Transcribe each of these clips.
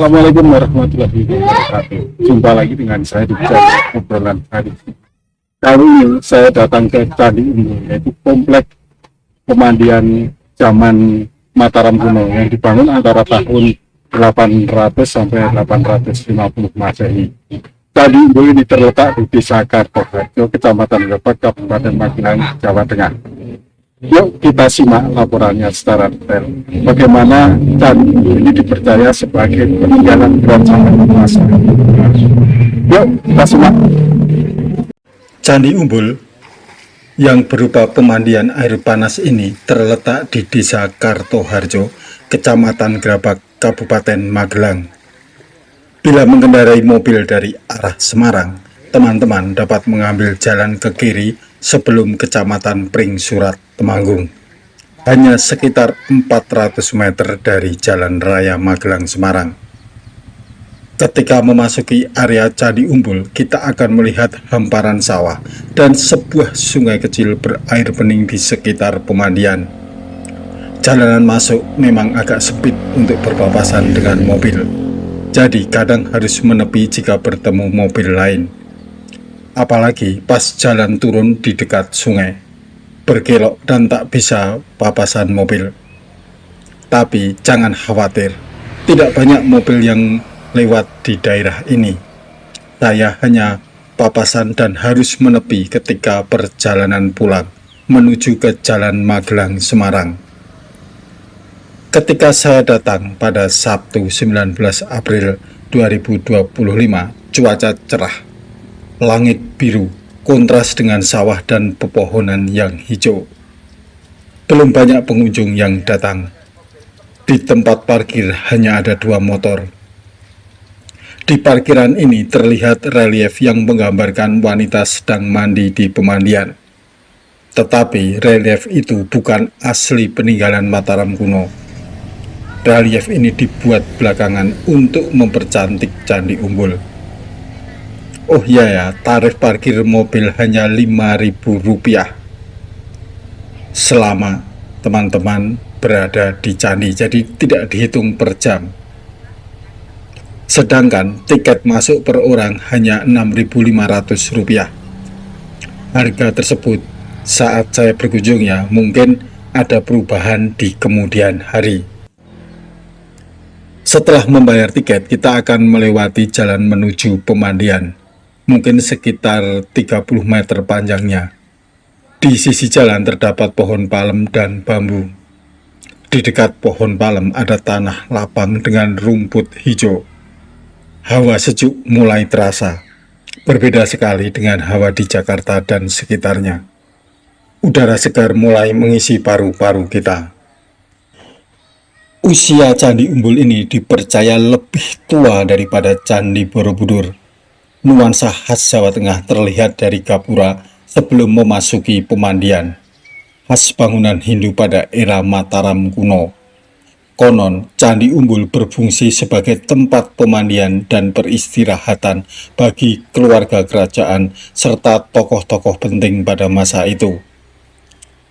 Assalamualaikum warahmatullahi wabarakatuh. Jumpa lagi dengan saya di channel obrolan hari ini. Kali ini saya datang ke Candi Umbul, yaitu komplek pemandian zaman Mataram kuno yang dibangun antara tahun 800 sampai 850 Masehi. Candi Umbul ini terletak di Desa Kartoharjo, Kecamatan Lebak, Kabupaten Magelang, Jawa Tengah. Yuk kita simak laporannya secara detail. Bagaimana Candi Umbul ini dipercaya sebagai peninggalan zaman masa. Yuk kita simak. Candi Umbul yang berupa pemandian air panas ini terletak di Desa Kartoharjo, Kecamatan Grabak, Kabupaten Magelang. Bila mengendarai mobil dari arah Semarang, teman-teman dapat mengambil jalan ke kiri sebelum Kecamatan Pring Surat, Temanggung. Hanya sekitar 400 meter dari Jalan Raya Magelang Semarang. Ketika memasuki area Candi Umbul, kita akan melihat hamparan sawah dan sebuah sungai kecil berair bening di sekitar pemandian. Jalanan masuk memang agak sempit untuk berpapasan dengan mobil, jadi kadang harus menepi jika bertemu mobil lain. Apalagi pas jalan turun di dekat sungai, berkelok dan tak bisa papasan mobil. Tapi jangan khawatir, tidak banyak mobil yang lewat di daerah ini. Saya hanya papasan dan harus menepi ketika perjalanan pulang menuju ke Jalan Magelang Semarang. Ketika saya datang pada Sabtu 19 April 2025, cuaca cerah, langit biru, kontras dengan sawah dan pepohonan yang hijau. Belum banyak pengunjung yang datang. Di tempat parkir hanya ada 2 motor. Di parkiran ini terlihat relief yang menggambarkan wanita sedang mandi di pemandian. Tetapi relief itu bukan asli peninggalan Mataram kuno. Relief ini dibuat belakangan untuk mempercantik Candi Umbul. Oh iya ya, tarif parkir mobil hanya Rp5.000 selama teman-teman berada di candi, jadi tidak dihitung per jam. Sedangkan tiket masuk per orang hanya Rp6.500. Harga tersebut saat saya berkunjung ya, mungkin ada perubahan di kemudian hari. Setelah membayar tiket, kita akan melewati jalan menuju pemandian, mungkin sekitar 30 meter panjangnya. Di sisi jalan terdapat pohon palem dan bambu. Di dekat pohon palem ada tanah lapang dengan rumput hijau. Hawa sejuk mulai terasa, berbeda sekali dengan hawa di Jakarta dan sekitarnya. Udara segar mulai mengisi paru-paru kita. Usia Candi Umbul ini dipercaya lebih tua daripada Candi Borobudur. Nuansa khas Jawa Tengah terlihat dari gapura sebelum memasuki pemandian, khas bangunan Hindu pada era Mataram kuno. Konon, Candi Umbul berfungsi sebagai tempat pemandian dan peristirahatan bagi keluarga kerajaan serta tokoh-tokoh penting pada masa itu.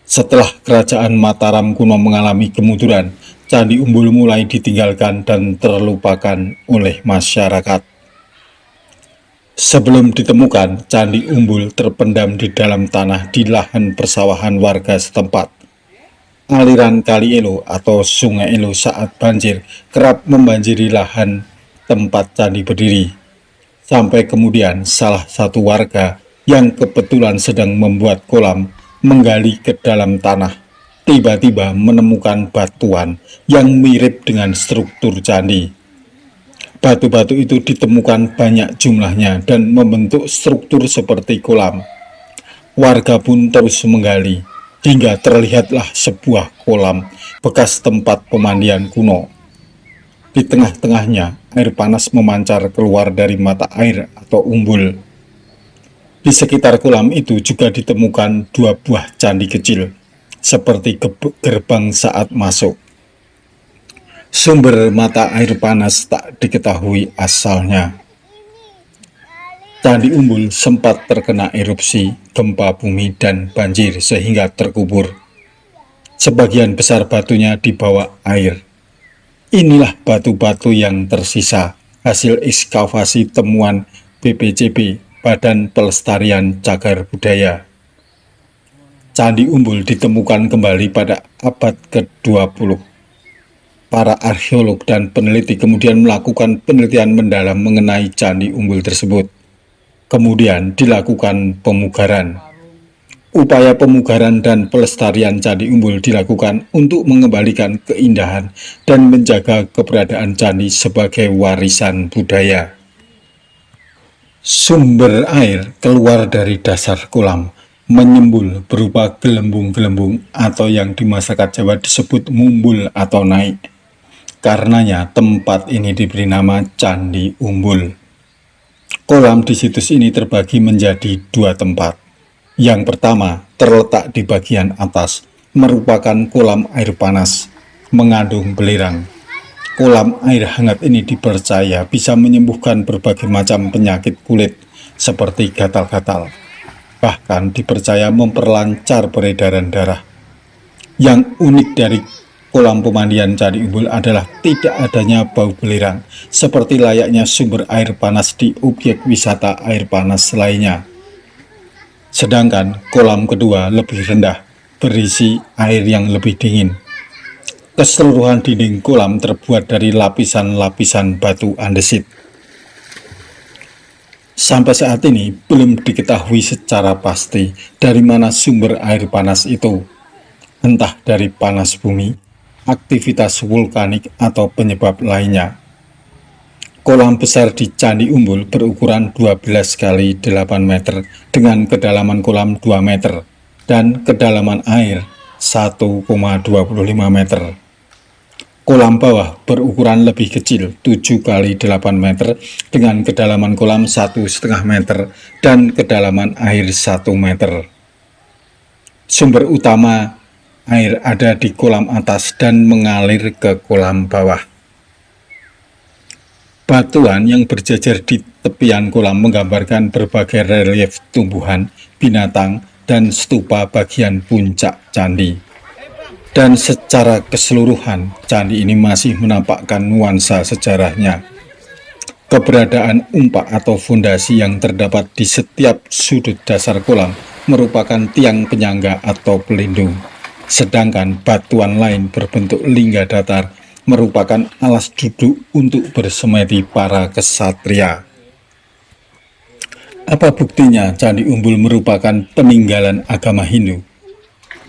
Setelah kerajaan Mataram kuno mengalami kemunduran, Candi Umbul mulai ditinggalkan dan terlupakan oleh masyarakat. Sebelum ditemukan, Candi Umbul terpendam di dalam tanah di lahan persawahan warga setempat. Aliran Kali Elo atau Sungai Elo saat banjir kerap membanjiri lahan tempat candi berdiri. Sampai kemudian salah satu warga yang kebetulan sedang membuat kolam menggali ke dalam tanah, tiba-tiba menemukan batuan yang mirip dengan struktur candi. Batu-batu itu ditemukan banyak jumlahnya dan membentuk struktur seperti kolam. Warga pun terus menggali, hingga terlihatlah sebuah kolam bekas tempat pemandian kuno. Di tengah-tengahnya, air panas memancar keluar dari mata air atau umbul. Di sekitar kolam itu juga ditemukan 2 buah candi kecil, seperti gerbang saat masuk. Sumber mata air panas tak diketahui asalnya. Candi Umbul sempat terkena erupsi, gempa bumi, dan banjir sehingga terkubur. Sebagian besar batunya dibawa air. Inilah batu-batu yang tersisa hasil ekskavasi temuan BPCB, Badan Pelestarian Cagar Budaya. Candi Umbul ditemukan kembali pada abad ke-20. Para arkeolog dan peneliti kemudian melakukan penelitian mendalam mengenai Candi Umbul tersebut. Kemudian dilakukan pemugaran. Upaya pemugaran dan pelestarian Candi Umbul dilakukan untuk mengembalikan keindahan dan menjaga keberadaan candi sebagai warisan budaya. Sumber air keluar dari dasar kolam, menyembul berupa gelembung-gelembung atau yang di masyarakat Jawa disebut mumbul atau naik. Karenanya tempat ini diberi nama Candi Umbul. Kolam di situs ini terbagi menjadi dua tempat. Yang pertama, terletak di bagian atas, merupakan kolam air panas, mengandung belerang. Kolam air hangat ini dipercaya bisa menyembuhkan berbagai macam penyakit kulit, seperti gatal-gatal. Bahkan dipercaya memperlancar peredaran darah. Yang unik dari kolam pemandian Candi Umbul adalah tidak adanya bau belerang, seperti layaknya sumber air panas di objek wisata air panas lainnya. Sedangkan kolam kedua lebih rendah, berisi air yang lebih dingin. Keseluruhan dinding kolam terbuat dari lapisan-lapisan batu andesit. Sampai saat ini belum diketahui secara pasti dari mana sumber air panas itu. Entah dari panas bumi, aktivitas vulkanik, atau penyebab lainnya. Kolam besar di Candi Umbul berukuran 12 kali 8 meter dengan kedalaman kolam 2 meter dan kedalaman air 1,25 meter. Kolam bawah berukuran lebih kecil 7 kali 8 meter dengan kedalaman kolam 1,5 meter dan kedalaman air 1 meter. Sumber utama air ada di kolam atas dan mengalir ke kolam bawah. Batuan yang berjejer di tepian kolam menggambarkan berbagai relief tumbuhan, binatang, dan stupa bagian puncak candi. Dan secara keseluruhan, candi ini masih menampakkan nuansa sejarahnya. Keberadaan umpak atau fondasi yang terdapat di setiap sudut dasar kolam merupakan tiang penyangga atau pelindung. Sedangkan batuan lain berbentuk lingga datar merupakan alas duduk untuk bersemedi para kesatria. Apa buktinya Candi Umbul merupakan peninggalan agama Hindu?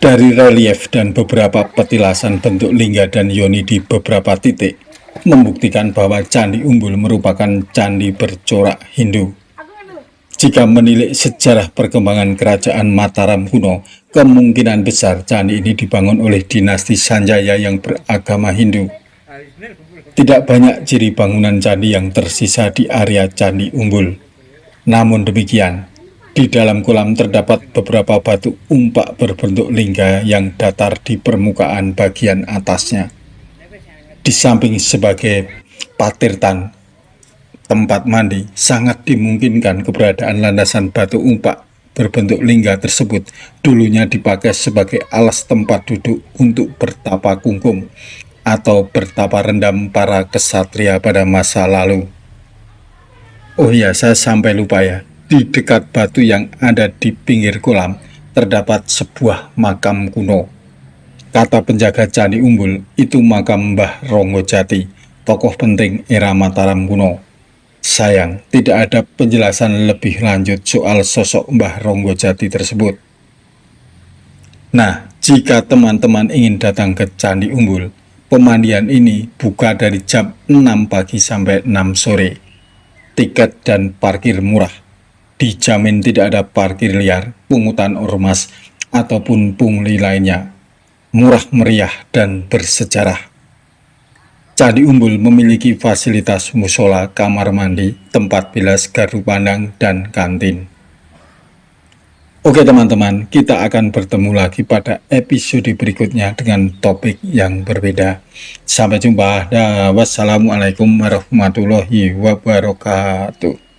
Dari relief dan beberapa petilasan bentuk lingga dan yoni di beberapa titik, membuktikan bahwa Candi Umbul merupakan candi bercorak Hindu. Jika menilik sejarah perkembangan kerajaan Mataram kuno, kemungkinan besar candi ini dibangun oleh dinasti Sanjaya yang beragama Hindu. Tidak banyak ciri bangunan candi yang tersisa di area Candi Umbul. Namun demikian, di dalam kolam terdapat beberapa batu umpak berbentuk lingga yang datar di permukaan bagian atasnya. Di samping sebagai patirtan tempat mandi, sangat dimungkinkan keberadaan landasan batu umpak berbentuk lingga tersebut dulunya dipakai sebagai alas tempat duduk untuk bertapa kungkum atau bertapa rendam para kesatria pada masa lalu. Oh ya, saya sampai lupa ya, di dekat batu yang ada di pinggir kolam terdapat sebuah makam kuno. Kata penjaga Candi Umbul, itu makam Mbah Ronggojati, tokoh penting era Mataram kuno. Sayang, tidak ada penjelasan lebih lanjut soal sosok Mbah Ronggojati tersebut. Nah, jika teman-teman ingin datang ke Candi Umbul, pemandian ini buka dari jam 6 pagi sampai 6 sore. Tiket dan parkir murah. Dijamin tidak ada parkir liar, pungutan ormas, ataupun pungli lainnya. Murah meriah dan bersejarah. Candi Umbul memiliki fasilitas musola, kamar mandi, tempat bilas, gardu pandang, dan kantin. Oke teman-teman, kita akan bertemu lagi pada episode berikutnya dengan topik yang berbeda. Sampai jumpa. Wassalamualaikum warahmatullahi wabarakatuh.